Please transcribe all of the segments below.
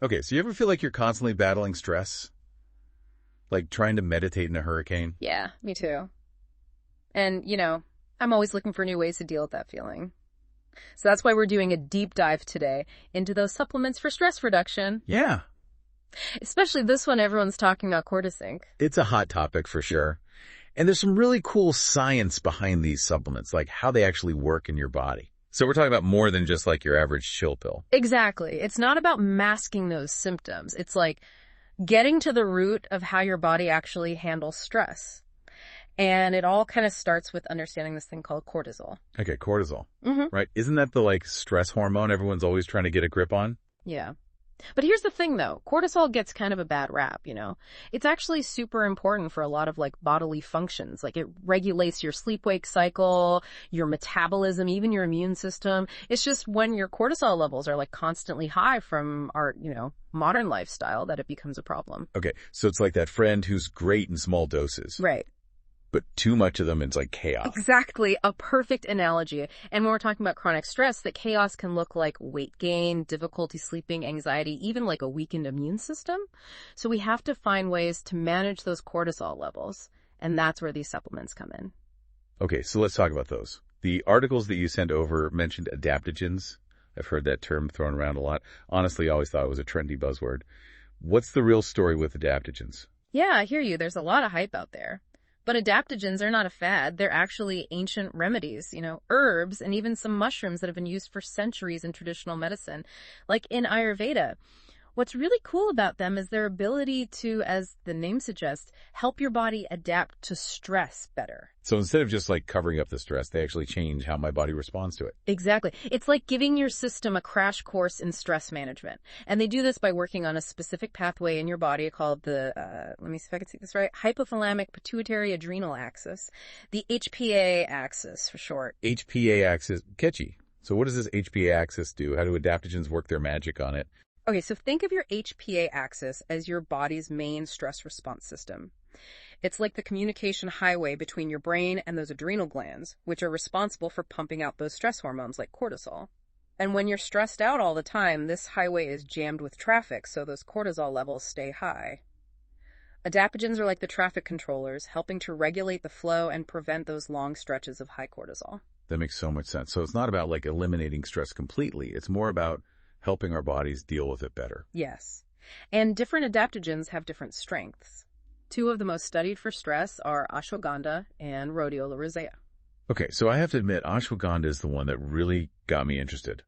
Okay, so you ever feel like you're constantly battling stress? Like trying to meditate in a hurricane? Yeah, me too. And, I'm always looking for new ways to deal with that feeling. So that's why we're doing a deep dive today into those supplements for stress reduction. Yeah, Especially this one, everyone's talking about Cortisync. it's a hot topic for sure. And there's some really cool science behind these supplements, like how they actually work in your body. So we're talking about more than just like your average chill pill. Exactly. It's not about masking those symptoms. It's like getting to the root of how your body actually handles stress. And it all kind of starts with understanding this thing called cortisol. Okay, cortisol, Mm-hmm. right? Isn't that the like stress hormone everyone's always trying to get a grip on? Yeah. But here's the thing, though. Cortisol gets kind of a bad rap, It's actually super important for a lot of, bodily functions. Like, it regulates your sleep-wake cycle, your metabolism, even your immune system. It's just when your cortisol levels are, constantly high from our, modern lifestyle that it becomes a problem. Okay, so it's like that friend who's great in small doses, Right. but too much of them, it's like chaos. Exactly. A perfect analogy. And when we're talking about chronic stress, that chaos can look like weight gain, difficulty sleeping, anxiety, even like a weakened immune system. So we have to find ways to manage those cortisol levels. And that's where these supplements come in. Okay, so let's talk about those. The articles that you sent over mentioned adaptogens. I've heard that term thrown around a lot. Honestly, I always thought it was a trendy buzzword. What's the real story with adaptogens? Yeah, I hear you. There's a lot of hype out there. But adaptogens are not a fad. They're actually ancient remedies, herbs and even some mushrooms that have been used for centuries in traditional medicine, like in Ayurveda. What's really cool about them is their ability to, as the name suggests, help your body adapt to stress better. So instead of just like covering up the stress, they actually change how my body responds to it. Exactly. It's like giving your system a crash course in stress management. And they do this by working on a specific pathway in your body called the, let me see if I can say this right, hypothalamic pituitary adrenal axis, the HPA axis for short. HPA axis, catchy. So what does this HPA axis do? How do adaptogens work their magic on it? Okay, so think of your HPA axis as your body's main stress response system. It's like the communication highway between your brain and those adrenal glands, which are responsible for pumping out those stress hormones like cortisol. And when you're stressed out all the time, this highway is jammed with traffic, so those cortisol levels stay high. Adaptogens are like the traffic controllers, helping to regulate the flow and prevent those long stretches of high cortisol. That makes so much sense. So it's not about like eliminating stress completely. It's more about helping our bodies deal with it better. Yes. And different adaptogens have different strengths. Two of the most studied for stress are ashwagandha and Rhodiola rosea. Okay, so I have to admit, ashwagandha is the one that really got me interested.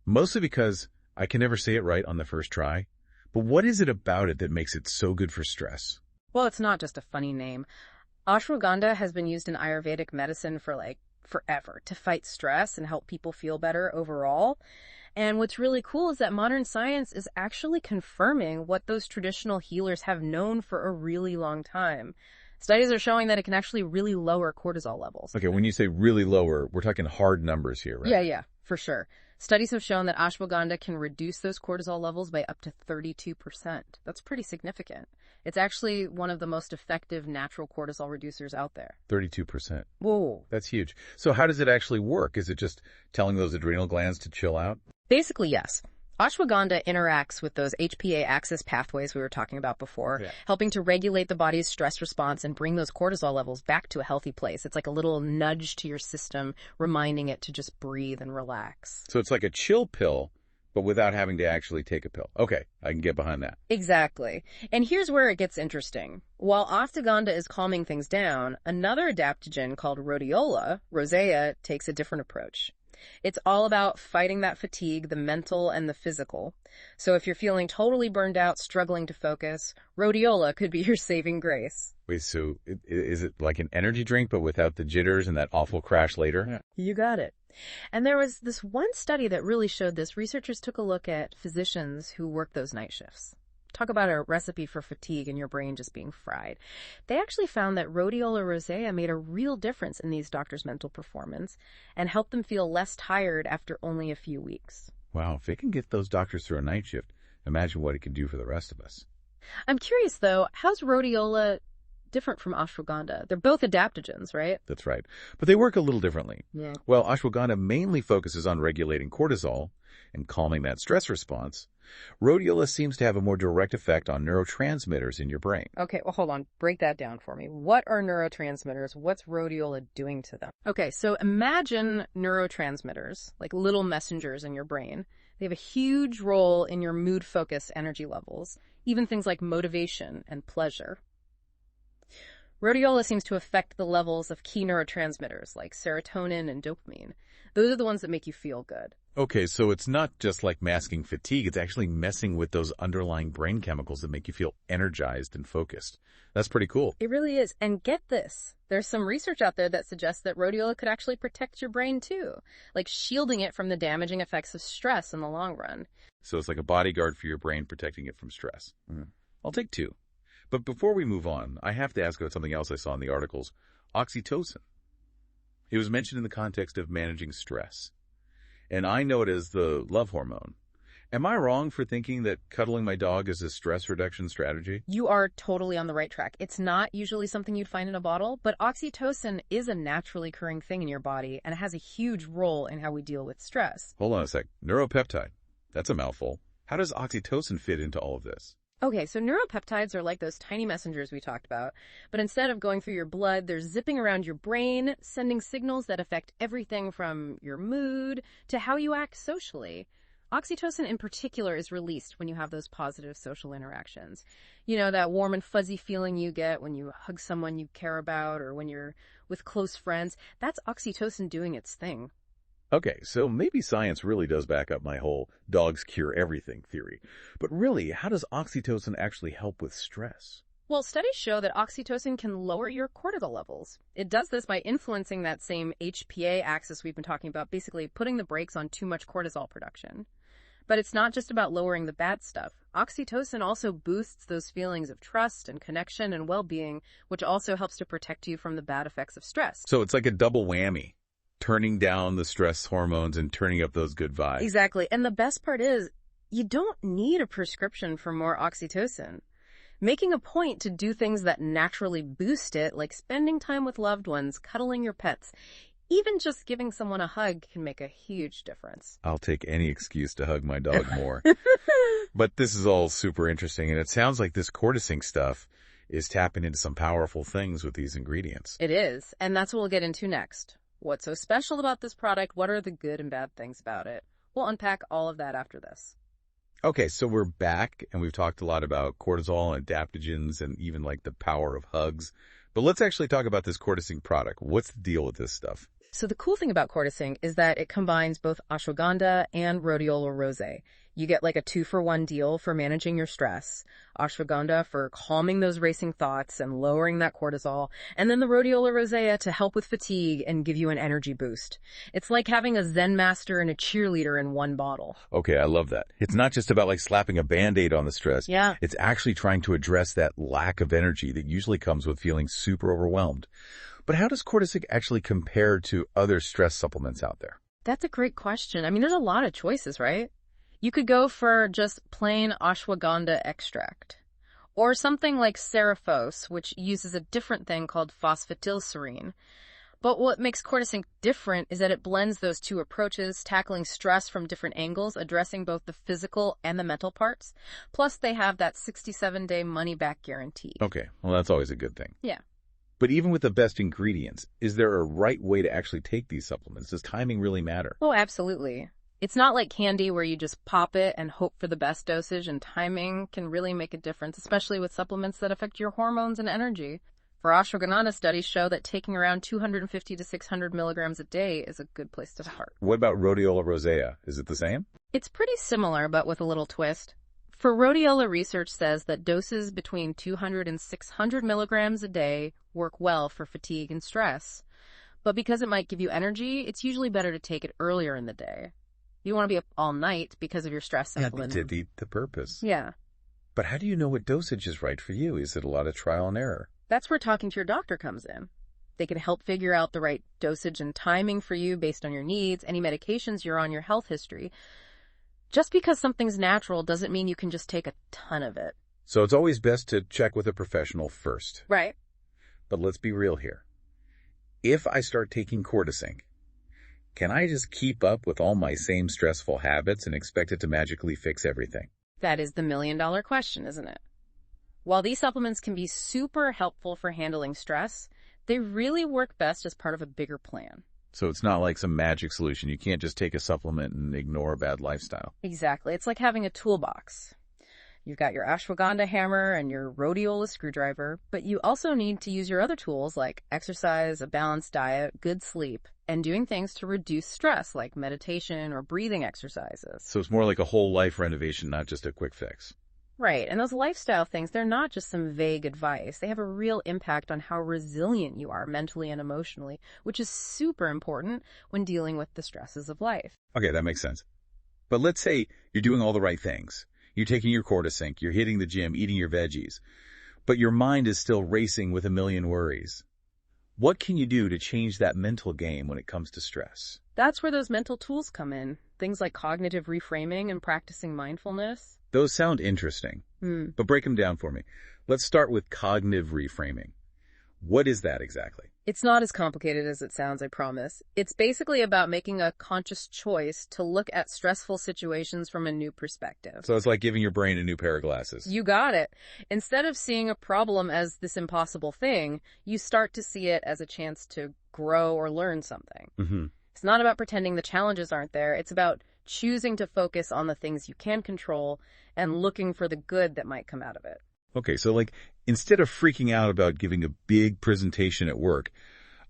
Mostly because I can never say it right on the first try. But what is it about it that makes it so good for stress? Well, it's not just a funny name. Ashwagandha has been used in Ayurvedic medicine for forever to fight stress and help people feel better overall. And what's really cool is that modern science is actually confirming what those traditional healers have known for a really long time. Studies are showing that it can actually really lower cortisol levels. Okay, when you say really lower, we're talking hard numbers here, right? Yeah, for sure. Studies have shown that ashwagandha can reduce those cortisol levels by up to 32%. That's pretty significant. It's actually one of the most effective natural cortisol reducers out there. 32%. Whoa. That's huge. So how does it actually work? Is it just telling those adrenal glands to chill out? Basically, yes. Ashwagandha interacts with those HPA axis pathways we were talking about before, helping to regulate the body's stress response and bring those cortisol levels back to a healthy place. It's like a little nudge to your system, reminding it to just breathe and relax. So it's like a chill pill, but without having to actually take a pill. Okay, I can get behind that. Exactly. And here's where it gets interesting. While ashwagandha is calming things down, another adaptogen called Rhodiola, rosea, takes a different approach. It's all about fighting that fatigue, the mental and the physical. So if you're feeling totally burned out, struggling to focus, Rhodiola could be your saving grace. Wait, so is it like an energy drink, but without the jitters and that awful crash later? Yeah. You got it. And there was this one study that really showed this. Researchers took a look at physicians who work those night shifts. Talk about a recipe for fatigue and your brain just being fried. They actually found that Rhodiola rosea made a real difference in these doctors' mental performance and helped them feel less tired after only a few weeks. Wow, if it can get those doctors through a night shift, imagine what it can do for the rest of us. I'm curious, though, how's Rhodiola different from ashwagandha. They're both adaptogens, right? That's right. But they work a little differently. Yeah. While ashwagandha mainly focuses on regulating cortisol and calming that stress response, rhodiola seems to have a more direct effect on neurotransmitters in your brain. Okay, well, hold on. Break that down for me. What are neurotransmitters? What's rhodiola doing to them? Okay, so imagine neurotransmitters, like little messengers in your brain. They have a huge role in your mood, focus, energy levels, even things like motivation and pleasure. Rhodiola seems to affect the levels of key neurotransmitters like serotonin and dopamine. Those are the ones that make you feel good. Okay, so it's not just like masking fatigue. It's actually messing with those underlying brain chemicals that make you feel energized and focused. That's pretty cool. It really is. And get this, there's some research out there that suggests that rhodiola could actually protect your brain too, like shielding it from the damaging effects of stress in the long run. So it's like a bodyguard for your brain, protecting it from stress. I'll take two. But before we move on, I have to ask about something else I saw in the articles. Oxytocin. It was mentioned in the context of managing stress. And I know it as the love hormone. Am I wrong for thinking that cuddling my dog is a stress reduction strategy? You are totally on the right track. It's not usually something you'd find in a bottle, but oxytocin is a naturally occurring thing in your body, and it has a huge role in how we deal with stress. Hold on a sec. Neuropeptide. That's a mouthful. How does oxytocin fit into all of this? Okay, so neuropeptides are like those tiny messengers we talked about, but instead of going through your blood, they're zipping around your brain, sending signals that affect everything from your mood to how you act socially. Oxytocin in particular is released when you have those positive social interactions. You know, that warm and fuzzy feeling you get when you hug someone you care about or when you're with close friends. That's oxytocin doing its thing. Okay, so maybe science really does back up my whole dogs cure everything theory. But really, how does oxytocin actually help with stress? Well, studies show that oxytocin can lower your cortisol levels. It does this by influencing that same HPA axis we've been talking about, basically putting the brakes on too much cortisol production. But it's not just about lowering the bad stuff. Oxytocin also boosts those feelings of trust and connection and well-being, which also helps to protect you from the bad effects of stress. So it's like a double whammy. Turning down the stress hormones and turning up those good vibes. Exactly. And the best part is, you don't need a prescription for more oxytocin. Making a point to do things that naturally boost it, like spending time with loved ones, cuddling your pets, even just giving someone a hug can make a huge difference. I'll take any excuse to hug my dog more. But this is all super interesting, and it sounds like this Cortisync stuff is tapping into some powerful things with these ingredients. It is, and that's what we'll get into next. What's so special about this product? What are the good and bad things about it? We'll unpack all of that after this. Okay, so we're back, and we've talked a lot about cortisol and adaptogens and even like the power of hugs. But let's actually talk about this Cortisync product. What's the deal with this stuff? So the cool thing about Cortisync is that it combines both ashwagandha and Rhodiola rosea. You get like a 2-for-1 deal for managing your stress, ashwagandha for calming those racing thoughts and lowering that cortisol, and then the Rhodiola rosea to help with fatigue and give you an energy boost. It's like having a Zen master and a cheerleader in one bottle. Okay, I love that. It's not just about like slapping a Band-Aid on the stress. Yeah. It's actually trying to address that lack of energy that usually comes with feeling super overwhelmed. But how does Cortisync actually compare to other stress supplements out there? That's a great question. I mean, there's a lot of choices, right? You could go for just plain ashwagandha extract, or something like Cerephos, which uses a different thing called phosphatidylserine. But what makes Cortisync different is that it blends those two approaches, tackling stress from different angles, addressing both the physical and the mental parts. Plus, they have that 67-day money-back guarantee. Okay, well, that's always a good thing. Yeah. But even with the best ingredients, is there a right way to actually take these supplements? Does timing really matter? Oh, absolutely. It's not like candy where you just pop it and hope for the best dosage, and timing can really make a difference, especially with supplements that affect your hormones and energy. For ashwagandha, studies show that taking around 250 to 600 milligrams a day is a good place to start. What about Rhodiola rosea? Is it the same? It's pretty similar, but with a little twist. For Rhodiola, research says that doses between 200 and 600 milligrams a day work well for fatigue and stress. But because it might give you energy, it's usually better to take it earlier in the day. You want to be up all night because of your stress supplement. To defeat the purpose. Yeah. But how do you know what dosage is right for you? Is it a lot of trial and error? That's where talking to your doctor comes in. They can help figure out the right dosage and timing for you based on your needs, any medications you're on, your health history. Just because something's natural doesn't mean you can just take a ton of it. So it's always best to check with a professional first. Right. But let's be real here. If I start taking Cortisync, can I just keep up with all my same stressful habits and expect it to magically fix everything? That is the million-dollar question, isn't it? While these supplements can be super helpful for handling stress, they really work best as part of a bigger plan. So it's not like some magic solution. You can't just take a supplement and ignore a bad lifestyle. Exactly. It's like having a toolbox. You've got your ashwagandha hammer and your Rhodiola screwdriver, but you also need to use your other tools like exercise, a balanced diet, good sleep, and doing things to reduce stress like meditation or breathing exercises. So it's more like a whole life renovation, not just a quick fix. Right, and those lifestyle things, they're not just some vague advice. They have a real impact on how resilient you are mentally and emotionally, which is super important when dealing with the stresses of life. Okay, that makes sense. But let's say you're doing all the right things. You're taking your Cortisync, you're hitting the gym, eating your veggies, but your mind is still racing with a million worries. What can you do to change that mental game when it comes to stress? That's where those mental tools come in. Things like cognitive reframing and practicing mindfulness. Those sound interesting, but break them down for me. Let's start with cognitive reframing. What is that exactly? It's not as complicated as it sounds, I promise. It's basically about making a conscious choice to look at stressful situations from a new perspective. So it's like giving your brain a new pair of glasses. You got it. Instead of seeing a problem as this impossible thing, you start to see it as a chance to grow or learn something. It's not about pretending the challenges aren't there. It's about choosing to focus on the things you can control and looking for the good that might come out of it. Okay, so like instead of freaking out about giving a big presentation at work,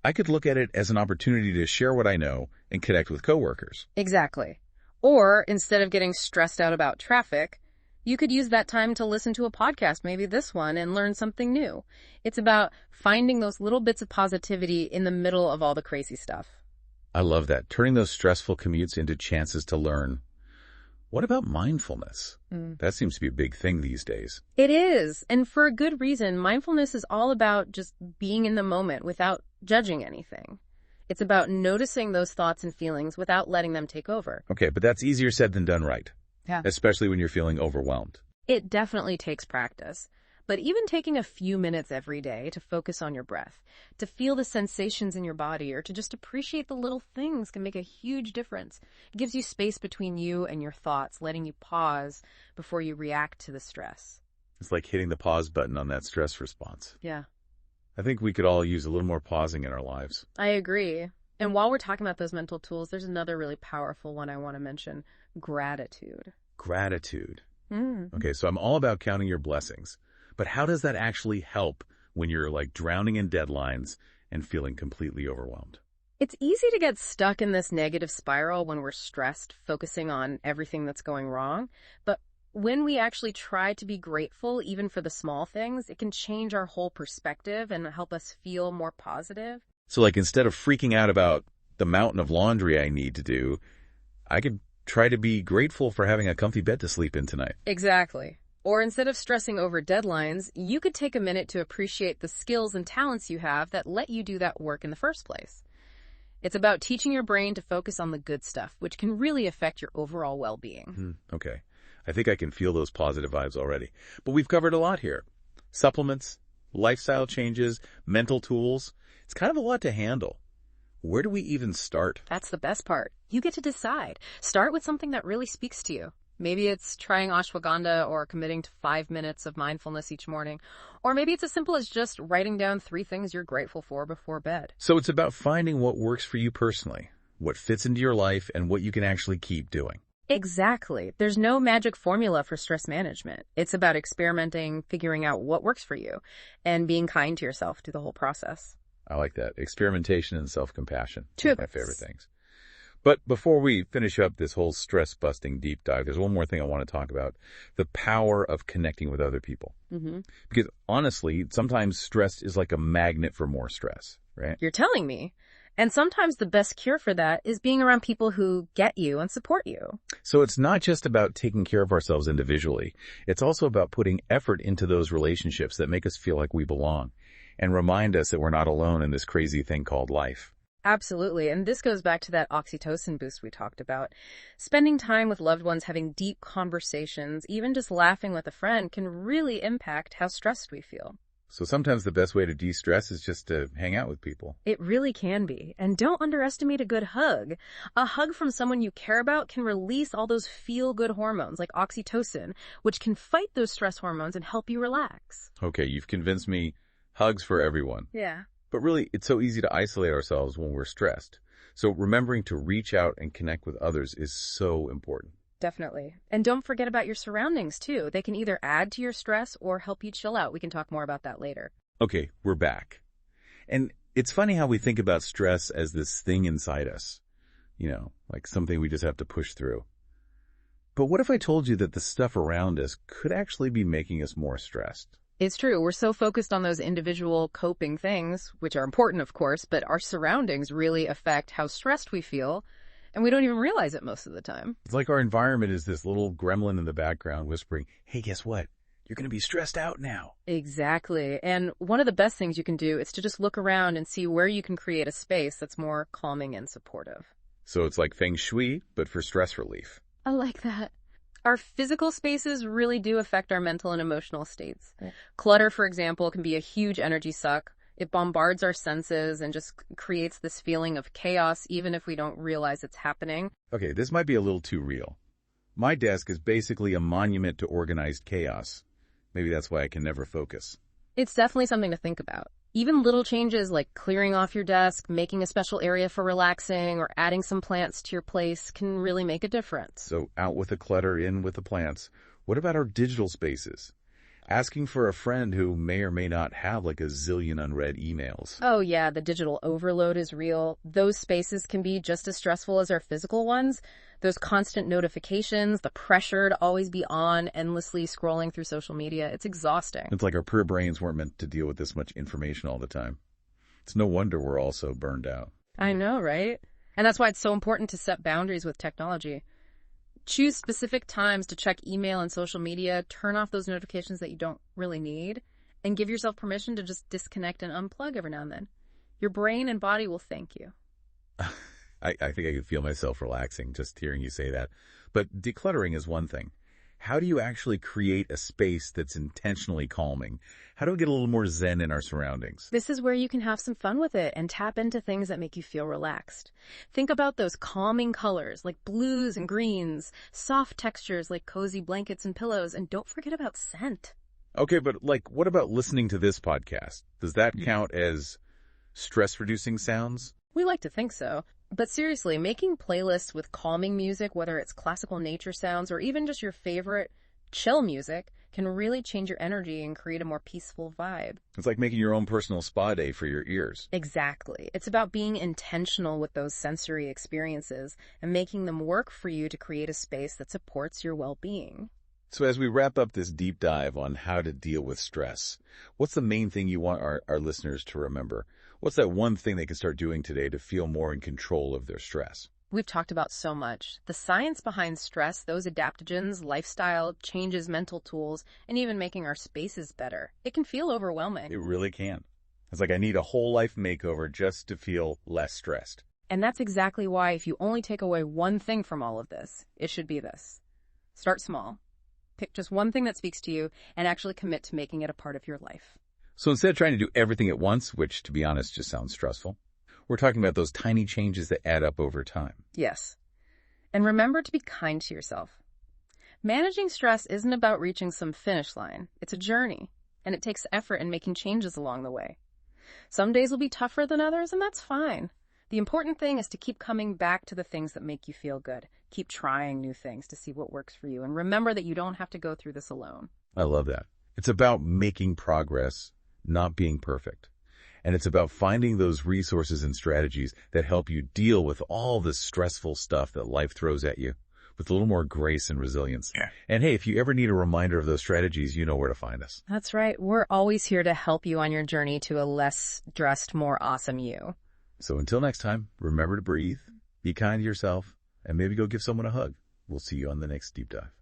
I could look at it as an opportunity to share what I know and connect with coworkers. Exactly. Or instead of getting stressed out about traffic, you could use that time to listen to a podcast, maybe this one, and learn something new. It's about finding those little bits of positivity in the middle of all the crazy stuff. I love that. Turning those stressful commutes into chances to learn. What about mindfulness? That seems to be a big thing these days. It is. And for a good reason. Mindfulness is all about just being in the moment without judging anything. It's about noticing those thoughts and feelings without letting them take over. Okay, but that's easier said than done, right? Yeah. Especially when you're feeling overwhelmed. It definitely takes practice. But even taking a few minutes every day to focus on your breath, to feel the sensations in your body, or to just appreciate the little things can make a huge difference. It gives you space between you and your thoughts, letting you pause before you react to the stress. It's like hitting the pause button on that stress response. Yeah. I think we could all use a little more pausing in our lives. I agree. And while we're talking about those mental tools, there's another really powerful one I want to mention: gratitude. Gratitude. Okay, so I'm all about counting your blessings. But how does that actually help when you're like drowning in deadlines and feeling completely overwhelmed? It's easy to get stuck in this negative spiral when we're stressed, focusing on everything that's going wrong. But when we actually try to be grateful, even for the small things, it can change our whole perspective and help us feel more positive. So like instead of freaking out about the mountain of laundry I need to do, I could try to be grateful for having a comfy bed to sleep in tonight. Exactly. Or instead of stressing over deadlines, you could take a minute to appreciate the skills and talents you have that let you do that work in the first place. It's about teaching your brain to focus on the good stuff, which can really affect your overall well-being. Okay. I think I can feel those positive vibes already. But we've covered a lot here. Supplements, lifestyle changes, mental tools. It's kind of a lot to handle. Where do we even start? That's the best part. You get to decide. Start with something that really speaks to you. Maybe it's trying ashwagandha or committing to 5 minutes of mindfulness each morning. Or maybe it's as simple as just writing down 3 things you're grateful for before bed. So it's about finding what works for you personally, what fits into your life, and what you can actually keep doing. Exactly. There's no magic formula for stress management. It's about experimenting, figuring out what works for you, and being kind to yourself through the whole process. I like that. Experimentation and self-compassion. 2 of my favorite things. But before we finish up this whole stress-busting deep dive, there's one more thing I want to talk about: the power of connecting with other people. Because honestly, sometimes stress is like a magnet for more stress, right? You're telling me. And sometimes the best cure for that is being around people who get you and support you. So it's not just about taking care of ourselves individually. It's also about putting effort into those relationships that make us feel like we belong and remind us that we're not alone in this crazy thing called life. Absolutely. And this goes back to that oxytocin boost we talked about. Spending time with loved ones, having deep conversations, even just laughing with a friend can really impact how stressed we feel. So sometimes the best way to de-stress is just to hang out with people. It really can be. And don't underestimate a good hug. A hug from someone you care about can release all those feel-good hormones like oxytocin, which can fight those stress hormones and help you relax. Okay, you've convinced me. Hugs for everyone. Yeah. But really, it's so easy to isolate ourselves when we're stressed. So remembering to reach out and connect with others is so important. Definitely. And don't forget about your surroundings, too. They can either add to your stress or help you chill out. We can talk more about that later. Okay, we're back. And it's funny how we think about stress as this thing inside us. Like something we just have to push through. But what if I told you that the stuff around us could actually be making us more stressed? It's true. We're so focused on those individual coping things, which are important, of course, but our surroundings really affect how stressed we feel. And we don't even realize it most of the time. It's like our environment is this little gremlin in the background whispering, hey, guess what? You're going to be stressed out now. Exactly. And one of the best things you can do is to just look around and see where you can create a space that's more calming and supportive. So it's like feng shui, but for stress relief. I like that. Our physical spaces really do affect our mental and emotional states. Yeah. Clutter, for example, can be a huge energy suck. It bombards our senses and just creates this feeling of chaos, even if we don't realize it's happening. Okay, this might be a little too real. My desk is basically a monument to organized chaos. Maybe that's why I can never focus. It's definitely something to think about. Even little changes like clearing off your desk, making a special area for relaxing, or adding some plants to your place can really make a difference. So out with the clutter, in with the plants. What about our digital spaces? Asking for a friend who may or may not have like a zillion unread emails. Oh yeah, the digital overload is real. Those spaces can be just as stressful as our physical ones. Those constant notifications, the pressure to always be on, endlessly scrolling through social media. It's exhausting. It's like our poor brains weren't meant to deal with this much information all the time. It's no wonder we're all so burned out. I know, right? And that's why it's so important to set boundaries with technology. Choose specific times to check email and social media, turn off those notifications that you don't really need, and give yourself permission to just disconnect and unplug every now and then. Your brain and body will thank you. I think I could feel myself relaxing just hearing you say that. But decluttering is one thing. How do you actually create a space that's intentionally calming? How do we get a little more zen in our surroundings? This is where you can have some fun with it and tap into things that make you feel relaxed. Think about those calming colors like blues and greens, soft textures like cozy blankets and pillows, and don't forget about scent. Okay, but what about listening to this podcast? Does that count as stress-reducing sounds? We like to think so. But seriously, making playlists with calming music, whether it's classical nature sounds or even just your favorite chill music, can really change your energy and create a more peaceful vibe. It's like making your own personal spa day for your ears. Exactly. It's about being intentional with those sensory experiences and making them work for you to create a space that supports your well-being. So as we wrap up this deep dive on how to deal with stress, what's the main thing you want our listeners to remember? What's that one thing they can start doing today to feel more in control of their stress? We've talked about so much. The science behind stress, those adaptogens, lifestyle, changes, mental tools, and even making our spaces better. It can feel overwhelming. It really can. It's like I need a whole life makeover just to feel less stressed. And that's exactly why if you only take away one thing from all of this, it should be this. Start small. Pick just one thing that speaks to you and actually commit to making it a part of your life. So instead of trying to do everything at once, which to be honest just sounds stressful, we're talking about those tiny changes that add up over time. Yes. And remember to be kind to yourself. Managing stress isn't about reaching some finish line. It's a journey, and it takes effort in making changes along the way. Some days will be tougher than others, and that's fine. The important thing is to keep coming back to the things that make you feel good. Keep trying new things to see what works for you, and remember that you don't have to go through this alone. I love that. It's about making progress, not being perfect. And it's about finding those resources and strategies that help you deal with all the stressful stuff that life throws at you with a little more grace and resilience. Yeah. And hey, if you ever need a reminder of those strategies, you know where to find us. That's right. We're always here to help you on your journey to a less stressed, more awesome you. So until next time, remember to breathe, be kind to yourself, and maybe go give someone a hug. We'll see you on the next Deep Dive.